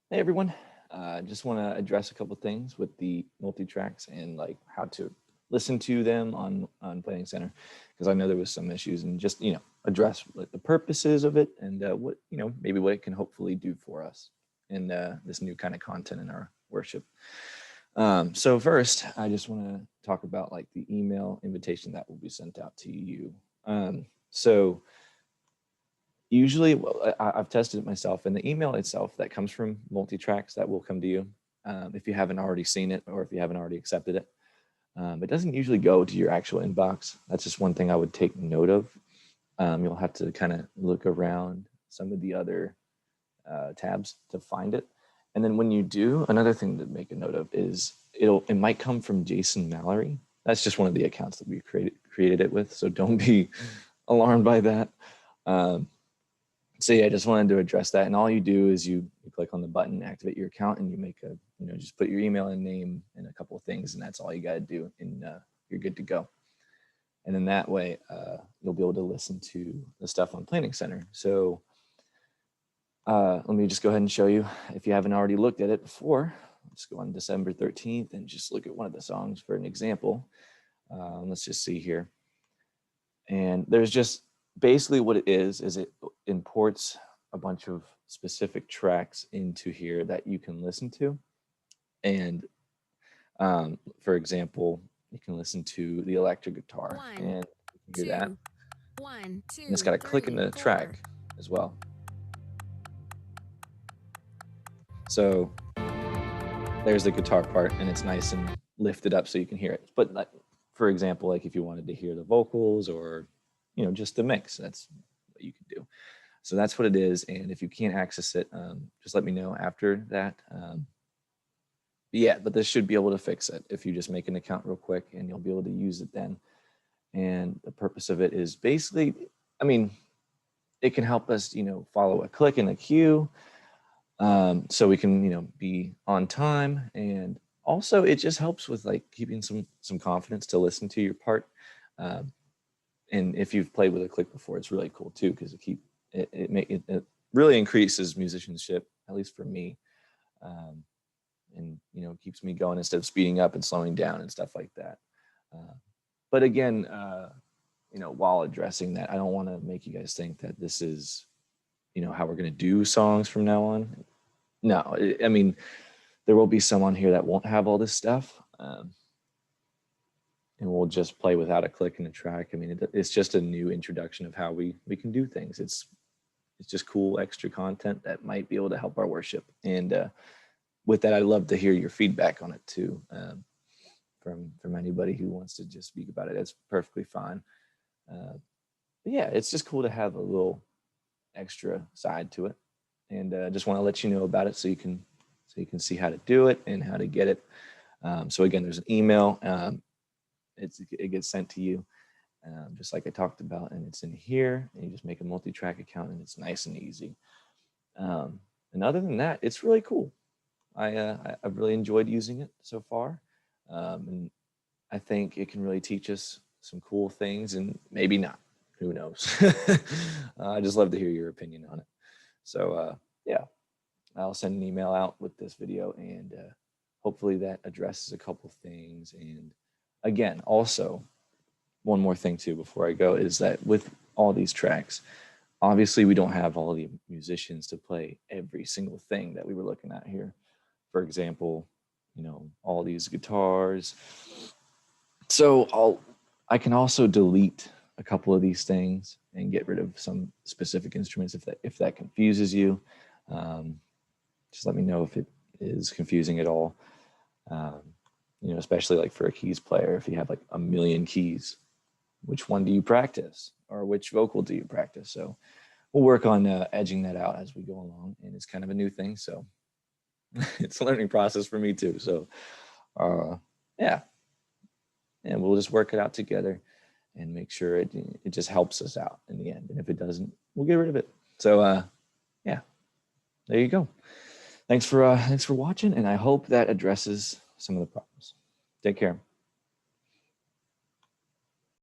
Hey everyone, just want to address a couple things with the multi-tracks and like how to listen to them on Planning Center, because I know there was some issues, and just address like the purposes of it and what maybe what it can hopefully do for us in this new kind of content in our worship. So first, I just want to talk about like the email invitation that will be sent out to you. So usually, well, I've tested it myself, and the email itself that comes from Multitracks that will come to you, if you haven't already seen it or if you haven't already accepted it. It doesn't usually go to your actual inbox. That's just one thing I would take note of. You'll have to kind of look around some of the other tabs to find it. And then when you do, another thing to make a note of is it might come from Jason Mallory. That's just one of the accounts that we created it with, so don't be alarmed by that. Um, so yeah, I just wanted to address that. And all you do is you click on the button, activate your account, and you make a, just put your email and name and a couple of things, and that's all you got to do, and you're good to go. And then that way, you'll be able to listen to the stuff on Planning Center. So let me just go ahead and show you, if you haven't already looked at it before. Let's go on December 13th and just look at one of the songs for an example. Let's just see here. And there's just basically what it is it imports a bunch of specific tracks into here that you can listen to. And for example, you can listen to the electric guitar, and you can hear that. And it's got a click in the track as well. So there's the guitar part, and it's nice and lifted up so you can hear it. But like, for example, like if you wanted to hear the vocals or just the mix, that's what you could do. So that's what it is. And if you can't access it, just let me know after that. But this should be able to fix it if you just make an account real quick, and you'll be able to use it then. And the purpose of it is basically, I mean, it can help us, follow a click and a cue, so we can, be on time. And also it just helps with like keeping some confidence to listen to your part. And if you've played with a click before, it's really cool too, because it really increases musicianship, at least for me. And keeps me going instead of speeding up and slowing down and stuff like that. But again, while addressing that, I don't want to make you guys think that this is how we're going to do songs from now on. No, I mean, there will be some on here that won't have all this stuff, and we'll just play without a click in the track. I mean, it's just a new introduction of how we can do things. It's just cool extra content that might be able to help our worship. And with that, I'd love to hear your feedback on it too, from anybody who wants to just speak about it. That's perfectly fine. But yeah, it's just cool to have a little extra side to it, and just want to let you know about it so you can see how to do it and how to get it. So again, there's an email. It gets sent to you, just like I talked about, and it's in here. And you just make a multi-track account, and it's nice and easy. And other than that, it's really cool. I've really enjoyed using it so far, and I think it can really teach us some cool things, and maybe not. Who knows? I just love to hear your opinion on it. So yeah, I'll send an email out with this video, and hopefully that addresses a couple things. And again, also one more thing too before I go is that with all these tracks, obviously we don't have all the musicians to play every single thing that we were looking at here. For example, all these guitars. So I can also delete a couple of these things and get rid of some specific instruments if that confuses you. Just let me know if it is confusing at all. Especially like for a keys player, if you have like a million keys, which one do you practice, or which vocal do you practice? So we'll work on edging that out as we go along, and it's kind of a new thing, so it's a learning process for me too. So yeah, and we'll just work it out together and make sure it just helps us out in the end. And if it doesn't, we'll get rid of it. So yeah, there you go. Thanks for watching, and I hope that addresses some of the problems. Take care.